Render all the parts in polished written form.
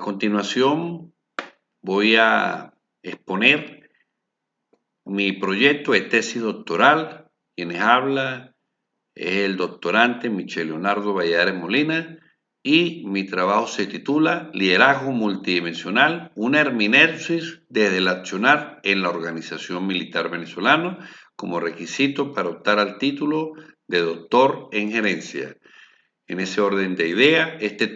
continuación voy a exponer mi proyecto de tesis doctoral. Quienes habla es el doctorante Michel Leonardo Valladares Molina y mi trabajo se titula Liderazgo multidimensional, una hermenéutica desde el accionar en la organización militar venezolana como requisito para optar al título de doctor en gerencia. En ese orden de ideas, este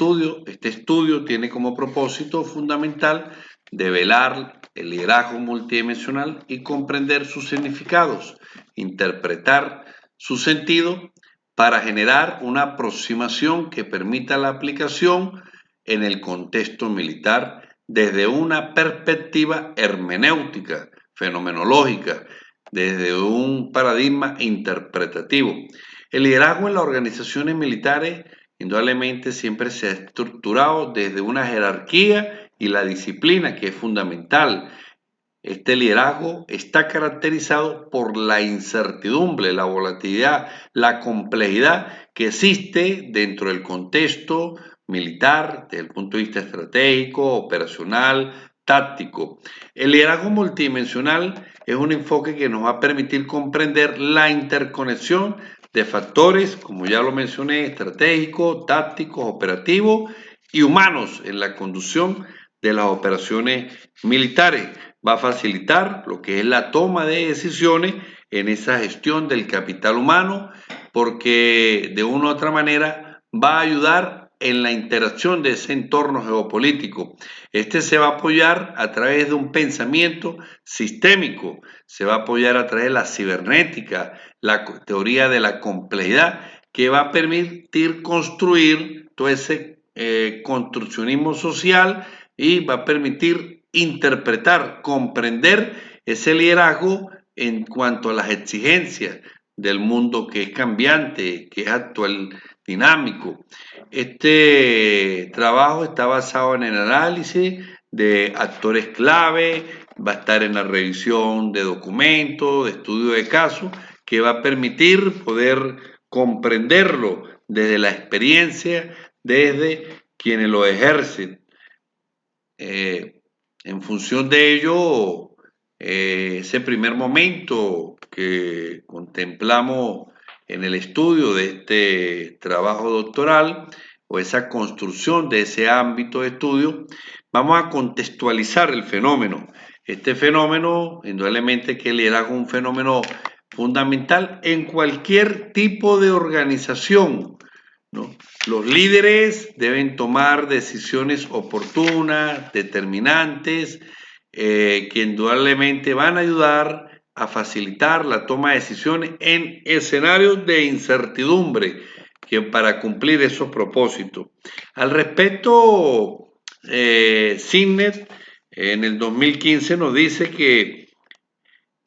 estudio tiene como propósito fundamental develar el liderazgo multidimensional y comprender sus significados, interpretar su sentido para generar una aproximación que permita la aplicación en el contexto militar desde una perspectiva hermenéutica, fenomenológica, desde un paradigma interpretativo. El liderazgo en las organizaciones militares indudablemente siempre se ha estructurado desde una jerarquía y la disciplina, que es fundamental. Este liderazgo está caracterizado por la incertidumbre, la volatilidad, la complejidad que existe dentro del contexto militar, desde el punto de vista estratégico, operacional, táctico. El liderazgo multidimensional es un enfoque que nos va a permitir comprender la interconexión de factores, como ya lo mencioné, estratégicos, tácticos, operativos y humanos en la conducción de las operaciones militares. Va a facilitar lo que es la toma de decisiones en esa gestión del capital humano, porque de una u otra manera va a ayudar en la interacción de ese entorno geopolítico. Este se va a apoyar a través de un pensamiento sistémico, se va a apoyar a través de la cibernética, la teoría de la complejidad, que va a permitir construir todo ese construccionismo social y va a permitir interpretar, comprender ese liderazgo en cuanto a las exigencias del mundo que es cambiante, que es actual, dinámico. Este trabajo está basado en el análisis de actores clave, va a estar en la revisión de documentos, de estudio de casos, que va a permitir poder comprenderlo desde la experiencia, desde quienes lo ejercen. En función de ello, ese primer momento que contemplamos en el estudio de este trabajo doctoral o esa construcción de ese ámbito de estudio, vamos a contextualizar el fenómeno. Este fenómeno, indudablemente que el liderazgo es un fenómeno fundamental en cualquier tipo de organización, ¿no? Los líderes deben tomar decisiones oportunas, determinantes, que indudablemente van a ayudar a facilitar la toma de decisiones en escenarios de incertidumbre para cumplir esos propósitos. Al respecto, Signet en el 2015 nos dice que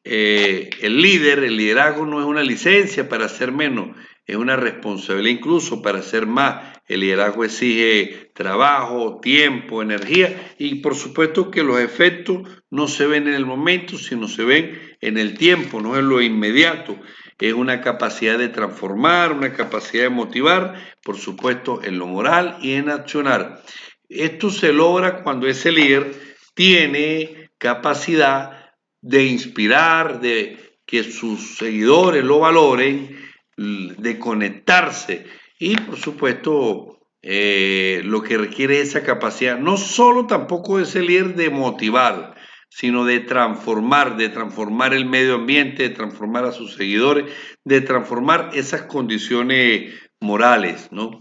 el liderazgo no es una licencia para hacer menos, es una responsabilidad incluso para hacer más. El liderazgo exige trabajo, tiempo, energía y por supuesto que los efectos no se ven en el momento, sino se ven en el tiempo, no en lo inmediato. Es una capacidad de transformar, una capacidad de motivar, por supuesto en lo moral y en accionar. Esto se logra cuando ese líder tiene capacidad de inspirar, de que sus seguidores lo valoren, de conectarse y por supuesto lo que requiere esa capacidad, no solo tampoco de ese líder de motivar, sino de transformar el medio ambiente, de transformar a sus seguidores, de transformar esas condiciones morales, ¿no?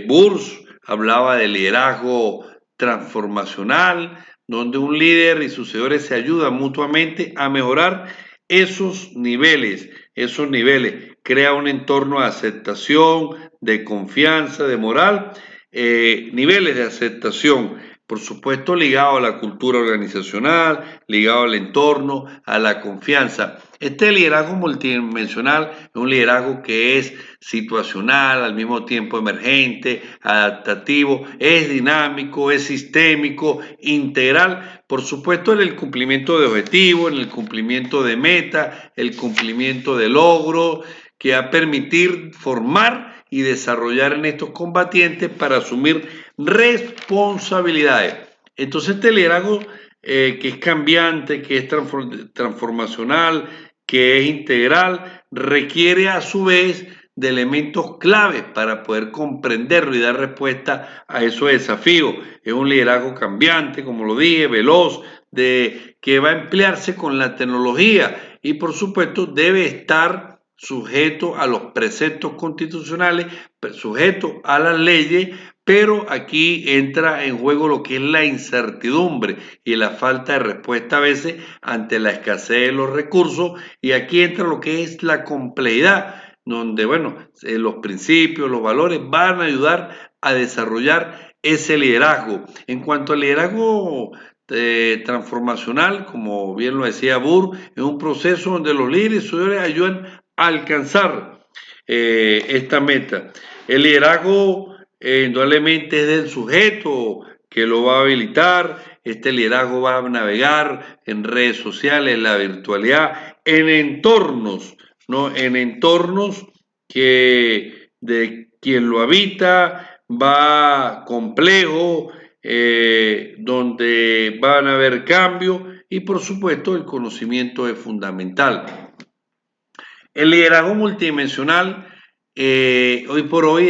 Burs hablaba de liderazgo transformacional, donde un líder y sus seguidores se ayudan mutuamente a mejorar esos niveles, crea un entorno de aceptación, de confianza, de moral, niveles de aceptación, por supuesto ligado a la cultura organizacional, ligado al entorno, a la confianza. Este liderazgo multidimensional es un liderazgo que es situacional, al mismo tiempo emergente, adaptativo, es dinámico, es sistémico, integral, por supuesto en el cumplimiento de objetivos, en el cumplimiento de metas, el cumplimiento de logros, que va a permitir formar y desarrollar en estos combatientes para asumir responsabilidades. Entonces este liderazgo que es cambiante, que es transformacional, que es integral, requiere a su vez de elementos claves para poder comprenderlo y dar respuesta a esos desafíos. Es un liderazgo cambiante, como lo dije, veloz, que va a emplearse con la tecnología y por supuesto debe estar sujeto a los preceptos constitucionales, sujeto a las leyes, pero aquí entra en juego lo que es la incertidumbre y la falta de respuesta a veces ante la escasez de los recursos, y aquí entra lo que es la complejidad, donde, bueno, los principios, los valores van a ayudar a desarrollar ese liderazgo. En cuanto al liderazgo transformacional, como bien lo decía Burr, es un proceso donde los líderes y superiores ayudan a alcanzar esta meta. El liderazgo indudablemente es del sujeto que lo va a habilitar. Este liderazgo va a navegar en redes sociales, en la virtualidad, en entornos, ¿no? En entornos que de quien lo habita va complejo, donde van a haber cambios y por supuesto el conocimiento es fundamental. El liderazgo multidimensional hoy por hoy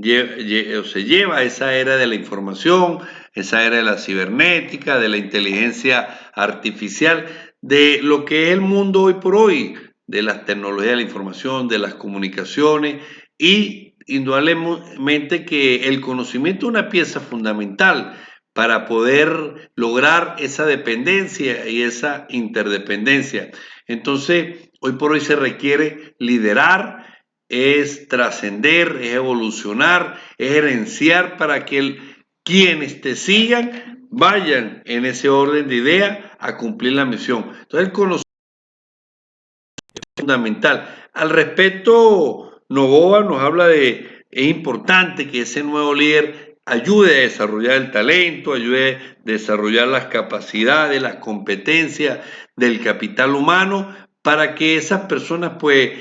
se lleva a esa era de la información, esa era de la cibernética, de la inteligencia artificial, de lo que es el mundo hoy por hoy, de las tecnologías de la información, de las comunicaciones, y indudablemente que el conocimiento es una pieza fundamental para poder lograr esa dependencia y esa interdependencia. Entonces, hoy por hoy se requiere liderar, es trascender, es evolucionar, es gerenciar para que quienes te sigan vayan en ese orden de ideas a cumplir la misión. Entonces, el conocimiento es fundamental. Al respecto, Novoa nos habla es importante que ese nuevo líder ayude a desarrollar el talento, ayude a desarrollar las capacidades, las competencias del capital humano para que esas personas pues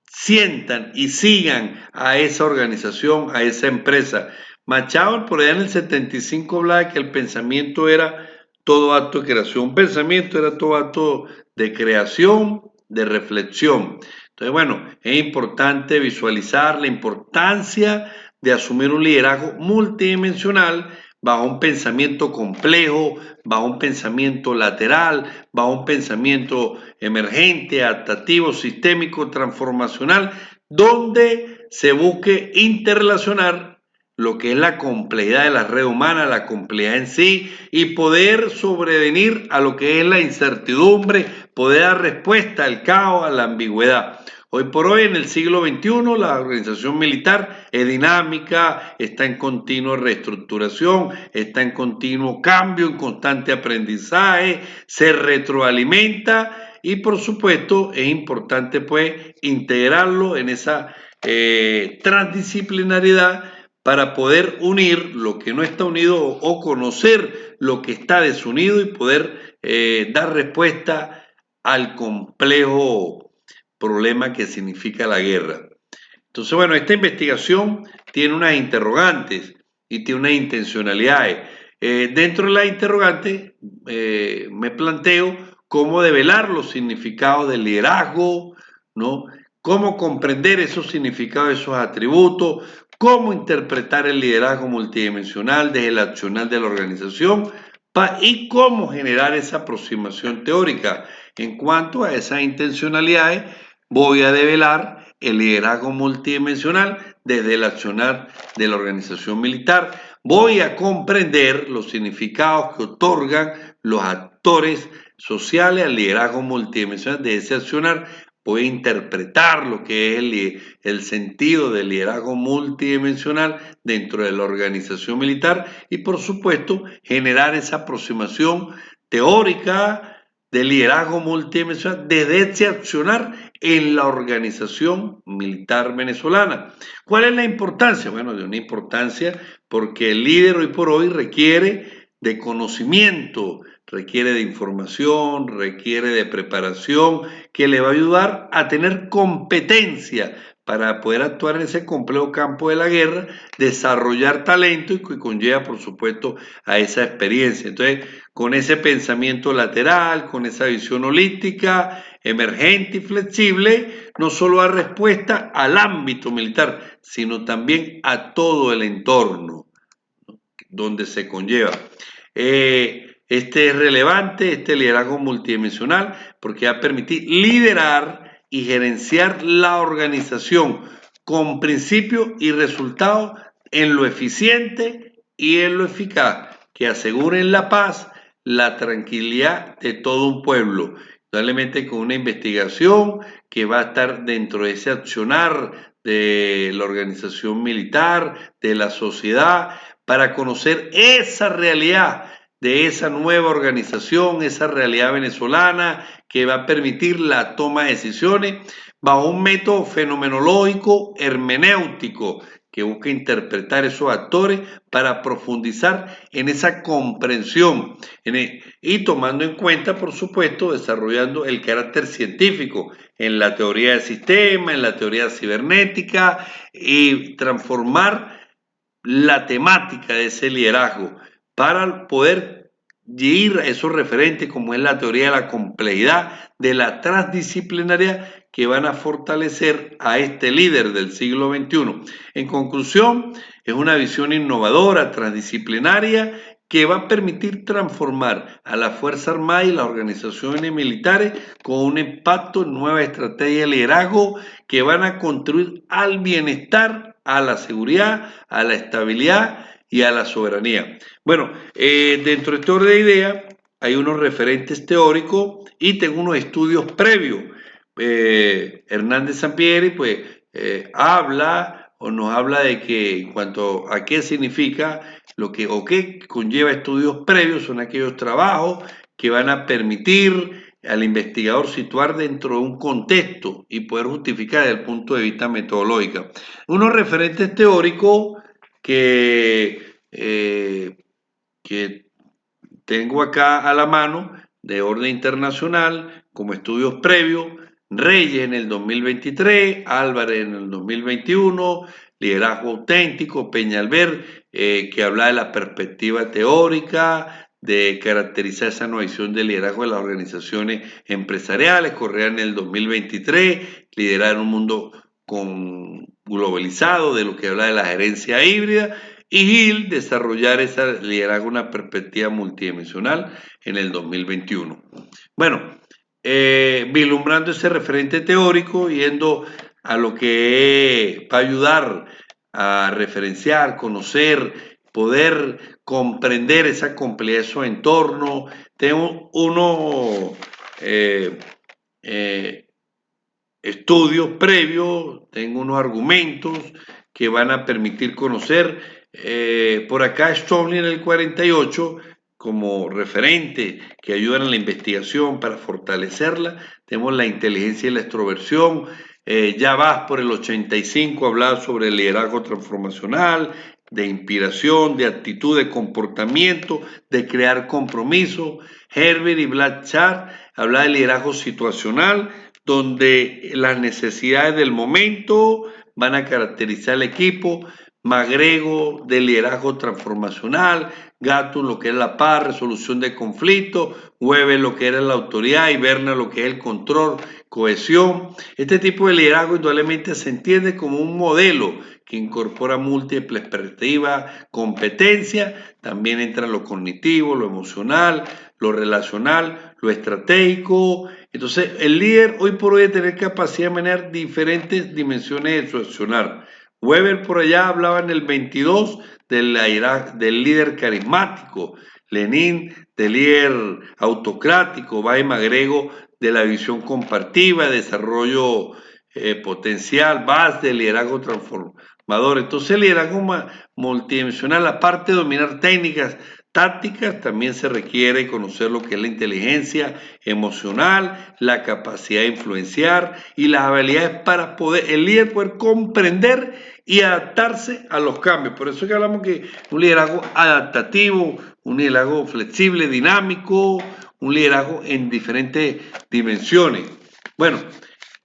sientan y sigan a esa organización, a esa empresa. Machado por allá en el 75 hablaba de que el pensamiento era todo acto de creación, un pensamiento era todo acto de creación, de reflexión. Entonces, bueno, es importante visualizar la importancia de asumir un liderazgo multidimensional bajo un pensamiento complejo, bajo un pensamiento lateral, bajo un pensamiento emergente, adaptativo, sistémico, transformacional, donde se busque interrelacionar lo que es la complejidad de la red humana, la complejidad en sí, y poder sobrevenir a lo que es la incertidumbre, poder dar respuesta al caos, a la ambigüedad. Hoy por hoy, en el siglo XXI, la organización militar es dinámica, está en continua reestructuración, está en continuo cambio, en constante aprendizaje, se retroalimenta y por supuesto es importante pues integrarlo en esa transdisciplinariedad para poder unir lo que no está unido o conocer lo que está desunido y poder dar respuesta al complejo problema que significa la guerra. Entonces, bueno, esta investigación tiene unas interrogantes y tiene unas intencionalidades. Dentro de las interrogantes me planteo cómo develar los significados del liderazgo, ¿no? Cómo comprender esos significados, esos atributos, cómo interpretar el liderazgo multidimensional desde el accionar de la organización y cómo generar esa aproximación teórica. En cuanto a esas intencionalidades, voy a develar el liderazgo multidimensional desde el accionar de la organización militar. Voy a comprender los significados que otorgan los actores sociales al liderazgo multidimensional de ese accionar. Voy a interpretar lo que es el sentido del liderazgo multidimensional dentro de la organización militar y, por supuesto, generar esa aproximación teórica del liderazgo multidimensional desde ese accionar en la organización militar venezolana. ¿Cuál es la importancia? Bueno, de una importancia porque el líder hoy por hoy requiere de conocimiento, requiere de información, requiere de preparación que le va a ayudar a tener competencia para poder actuar en ese complejo campo de la guerra, desarrollar talento y que conlleva, por supuesto, a esa experiencia. Entonces, con ese pensamiento lateral, con esa visión holística, emergente y flexible, no solo da respuesta al ámbito militar, sino también a todo el entorno donde se conlleva. Este es relevante, este liderazgo multidimensional, porque va a permitir liderar y gerenciar la organización con principios y resultados en lo eficiente y en lo eficaz, que aseguren la paz, la tranquilidad de todo un pueblo. Probablemente con una investigación que va a estar dentro de ese accionar de la organización militar, de la sociedad, para conocer esa realidad de esa nueva organización, esa realidad venezolana que va a permitir la toma de decisiones bajo un método fenomenológico hermenéutico que busca interpretar esos actores para profundizar en esa comprensión y tomando en cuenta, por supuesto, desarrollando el carácter científico en la teoría del sistema, en la teoría cibernética y transformar la temática de ese liderazgo para poder ir a esos referentes como es la teoría de la complejidad, de la transdisciplinaria que van a fortalecer a este líder del siglo XXI. En conclusión, es una visión innovadora, transdisciplinaria, que va a permitir transformar a la Fuerza Armada y las organizaciones militares con un impacto en nuevas estrategias de liderazgo que van a contribuir al bienestar, a la seguridad, a la estabilidad y a la soberanía. Bueno, dentro de este orden de ideas hay unos referentes teóricos y tengo unos estudios previos. Hernández Sampieri pues habla o nos habla de que en cuanto a qué significa lo que o qué conlleva estudios previos, son aquellos trabajos que van a permitir al investigador situar dentro de un contexto y poder justificar desde el punto de vista metodológico. Unos referentes teóricos que tengo acá a la mano de orden internacional como estudios previos, Reyes en el 2023, Álvarez en el 2021, Liderazgo Auténtico, Peñalver, que habla de la perspectiva teórica, de caracterizar esa nueva visión de liderazgo de las organizaciones empresariales, Correa en el 2023, liderar en un mundo globalizado, de lo que habla de la gerencia híbrida, y Gil desarrollar esa liderazgo una perspectiva multidimensional en el 2021. Bueno, vislumbrando ese referente teórico, yendo a lo que va a ayudar a referenciar, conocer, poder comprender esa complejidad de su entorno. Tengo unos estudios previos, tengo unos argumentos que van a permitir conocer. Por acá Stoney en el 48 como referente que ayudan a la investigación para fortalecerla. Tenemos la inteligencia y la extroversión. Ya vas por el 85 a hablar sobre el liderazgo transformacional, de inspiración, de actitud, de comportamiento, de crear compromiso. Herbert y Blanchard habla de liderazgo situacional, donde las necesidades del momento van a caracterizar al equipo. Magrego de liderazgo transformacional, Gatun lo que es la paz, resolución de conflictos, Weber lo que era la autoridad y Berna lo que es el control, cohesión. Este tipo de liderazgo indudablemente se entiende como un modelo que incorpora múltiples perspectivas, competencias, también entra lo cognitivo, lo emocional, lo relacional, lo estratégico. Entonces, el líder hoy por hoy debe tener capacidad de manejar diferentes dimensiones de su accionar. Weber por allá hablaba en el 22 del líder carismático, Lenin del líder autocrático, Bay Magrego de la visión compartida, desarrollo potencial, Vaz del liderazgo transformador. Entonces el liderazgo multidimensional, aparte de dominar técnicas, tácticas, también se requiere conocer lo que es la inteligencia emocional, la capacidad de influenciar y las habilidades para poder, el líder poder comprender y adaptarse a los cambios. Por eso es que hablamos que un liderazgo adaptativo, un liderazgo flexible, dinámico, un liderazgo en diferentes dimensiones. Bueno,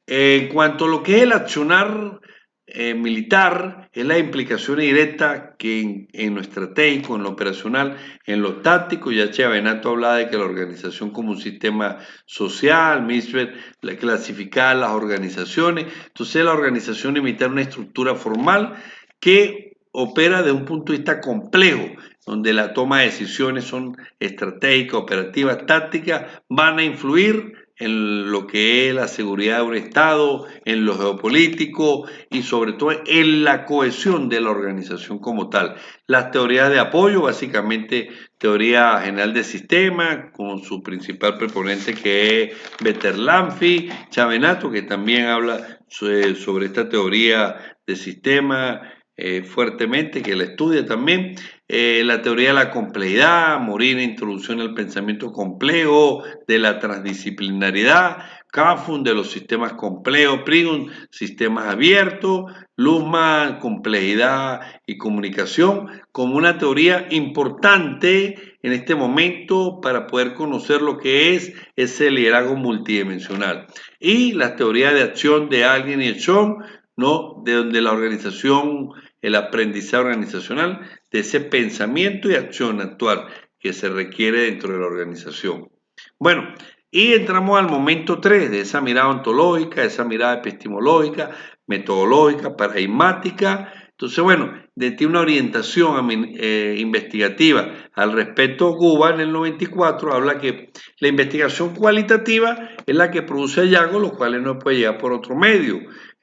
en cuanto a lo que es el accionar militar es la implicación directa que en lo estratégico, en lo operacional, en lo táctico. Ya Chiavenato hablaba de que la organización como un sistema social, Misbet la clasificaba las organizaciones. Entonces la organización militar es una estructura formal que opera de un punto de vista complejo, donde la toma de decisiones son estratégicas, operativas, tácticas, van a influir en lo que es la seguridad de un Estado, en lo geopolítico y sobre todo en la cohesión de la organización como tal. Las teorías de apoyo, básicamente teoría general de sistema, con su principal proponente que es Bertalanffy, Chiavenato, que también habla sobre esta teoría de sistema fuertemente, que la estudia también. La teoría de la complejidad, Morin, introducción al pensamiento complejo, de la transdisciplinaridad, Kafun de los sistemas complejos, Prigun, sistemas abiertos, Luhmann, complejidad y comunicación, como una teoría importante en este momento para poder conocer lo que es ese liderazgo multidimensional. Y la teoría de acción de Alguien y Schoen, ¿no? De donde la organización, el aprendizaje organizacional, de ese pensamiento y acción actual que se requiere dentro de la organización. Bueno, y entramos al momento 3 de esa mirada ontológica, esa mirada epistemológica, metodológica, paradigmática. Entonces, bueno, tiene una orientación investigativa al respecto. Cuba en el 94 habla que la investigación cualitativa es la que produce hallazgos, los cuales no puede llegar por otro medio.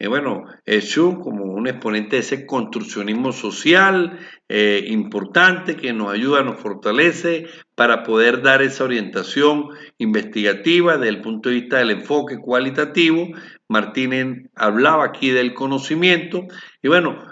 Bueno, Schum como un exponente de ese construccionismo social importante que nos ayuda, nos fortalece para poder dar esa orientación investigativa desde el punto de vista del enfoque cualitativo. Martínez hablaba aquí del conocimiento y bueno,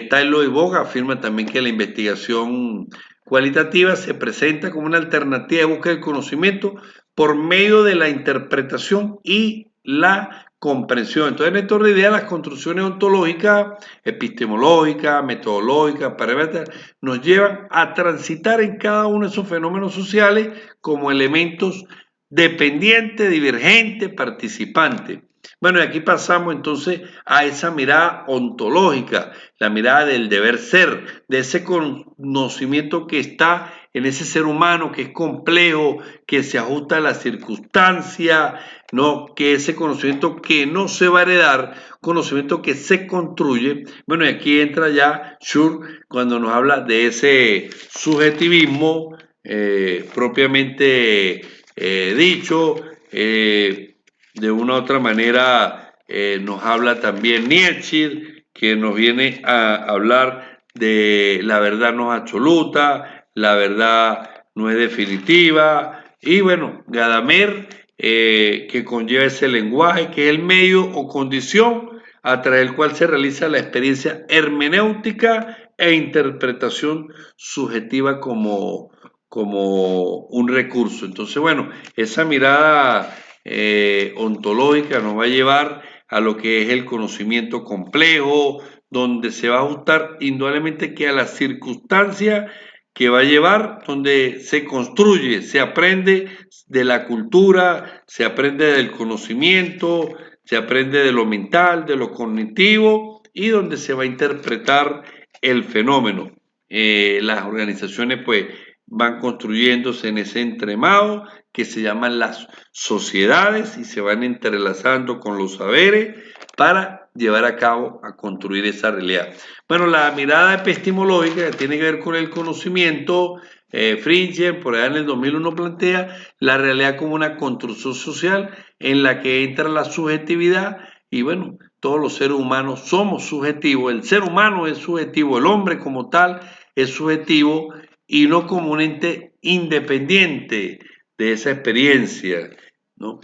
Taylor y Boga afirma también que la investigación cualitativa se presenta como una alternativa de búsqueda del conocimiento por medio de la interpretación y la comprensión. Entonces, en esta idea, las construcciones ontológicas, epistemológicas, metodológicas, paramétricas, nos llevan a transitar en cada uno de esos fenómenos sociales como elementos dependientes, divergentes, participantes. Bueno, y aquí pasamos entonces a esa mirada ontológica, la mirada del deber ser, de ese conocimiento que está en ese ser humano que es complejo, que se ajusta a las circunstancias, ¿no? Que ese conocimiento que no se va a heredar, conocimiento que se construye. Bueno, y aquí entra ya Schur cuando nos habla de ese subjetivismo propiamente dicho, de una u otra manera nos habla también Nietzsche, que nos viene a hablar de la verdad no es absoluta, la verdad no es definitiva, y bueno, Gadamer, que conlleva ese lenguaje, que es el medio o condición a través del cual se realiza la experiencia hermenéutica e interpretación subjetiva como un recurso. Entonces, bueno, esa mirada ontológica nos va a llevar a lo que es el conocimiento complejo, donde se va a ajustar indudablemente que a las circunstancias que va a llevar, donde se construye, se aprende de la cultura, se aprende del conocimiento, se aprende de lo mental, de lo cognitivo y donde se va a interpretar el fenómeno. Las organizaciones pues van construyéndose en ese entremado que se llaman las sociedades y se van entrelazando con los saberes para llevar a cabo, a construir esa realidad. Bueno, la mirada epistemológica que tiene que ver con el conocimiento, Fringer, por allá en el 2001 plantea la realidad como una construcción social en la que entra la subjetividad y bueno, todos los seres humanos somos subjetivos, el ser humano es subjetivo, el hombre como tal es subjetivo y no como un ente independiente de esa experiencia, ¿no?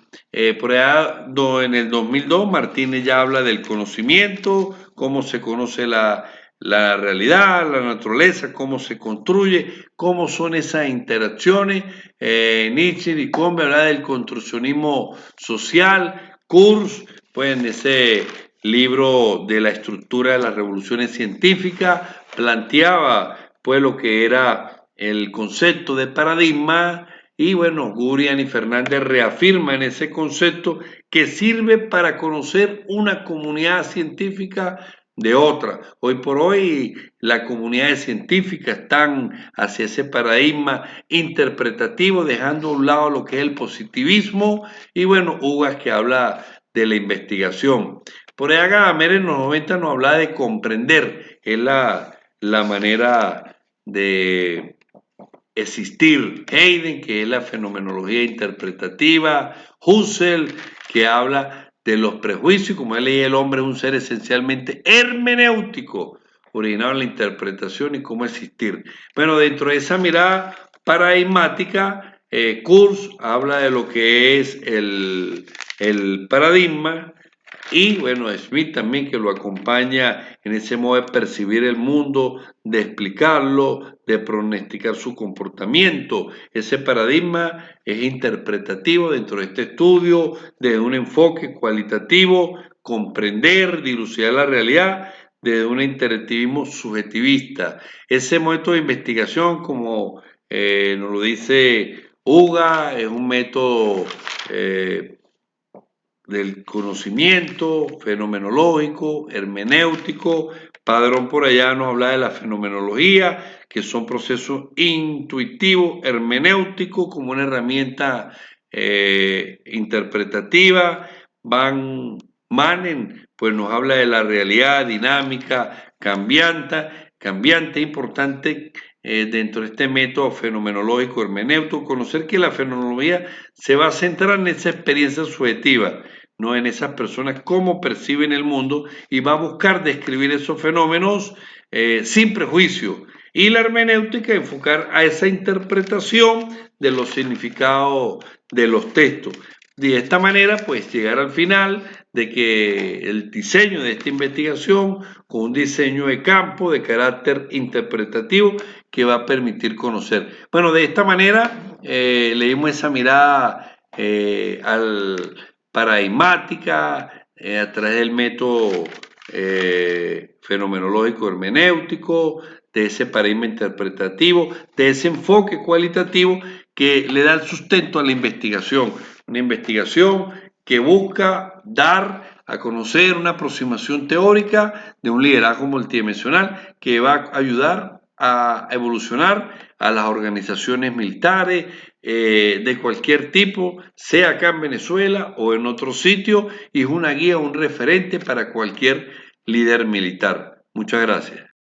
Por allá en el 2002 Martínez ya habla del conocimiento, cómo se conoce la realidad, la naturaleza, cómo se construye, cómo son esas interacciones. Nietzsche y Combe habla del construccionismo social, Kurz, pues en ese libro de la estructura de las revoluciones científicas, planteaba pues lo que era el concepto de paradigma y bueno, Gurian y Fernández reafirman ese concepto que sirve para conocer una comunidad científica de otra. Hoy por hoy la comunidad científica están hacia ese paradigma interpretativo, dejando a un lado lo que es el positivismo, y bueno, Ugas que habla de la investigación. Por ahí Gadamer en los 90 nos hablaba de comprender, es la manera de existir. Hayden, que es la fenomenología interpretativa. Husserl, que habla de los prejuicios. Como él leía, el hombre es un ser esencialmente hermenéutico, originado en la interpretación y cómo existir. Bueno, dentro de esa mirada paradigmática, Kurz habla de lo que es el paradigma, y bueno, Smith también, que lo acompaña en ese modo de percibir el mundo, de explicarlo, de pronosticar su comportamiento. Ese paradigma es interpretativo dentro de este estudio, desde un enfoque cualitativo, comprender, dilucidar la realidad, desde un interactivismo subjetivista. Ese método de investigación, como nos lo dice Uga, es un método del conocimiento fenomenológico, hermenéutico. Padrón por allá nos habla de la fenomenología, que son procesos intuitivos, hermenéuticos, como una herramienta interpretativa. Manen, pues nos habla de la realidad dinámica, cambiante, importante dentro de este método fenomenológico hermenéutico, conocer que la fenomenología se va a centrar en esa experiencia subjetiva, no en esas personas, cómo perciben el mundo, y va a buscar describir esos fenómenos sin prejuicio. Y la hermenéutica enfocar a esa interpretación de los significados de los textos. De esta manera, pues llegar al final de que el diseño de esta investigación, con un diseño de campo de carácter interpretativo que va a permitir conocer. Bueno, de esta manera le dimos esa mirada al paradigmática, a través del método fenomenológico hermenéutico, de ese paradigma interpretativo, de ese enfoque cualitativo que le da el sustento a la investigación. Una investigación que busca dar a conocer una aproximación teórica de un liderazgo multidimensional que va a ayudar a evolucionar a las organizaciones militares de cualquier tipo, sea acá en Venezuela o en otro sitio, y es una guía, un referente para cualquier líder militar. Muchas gracias.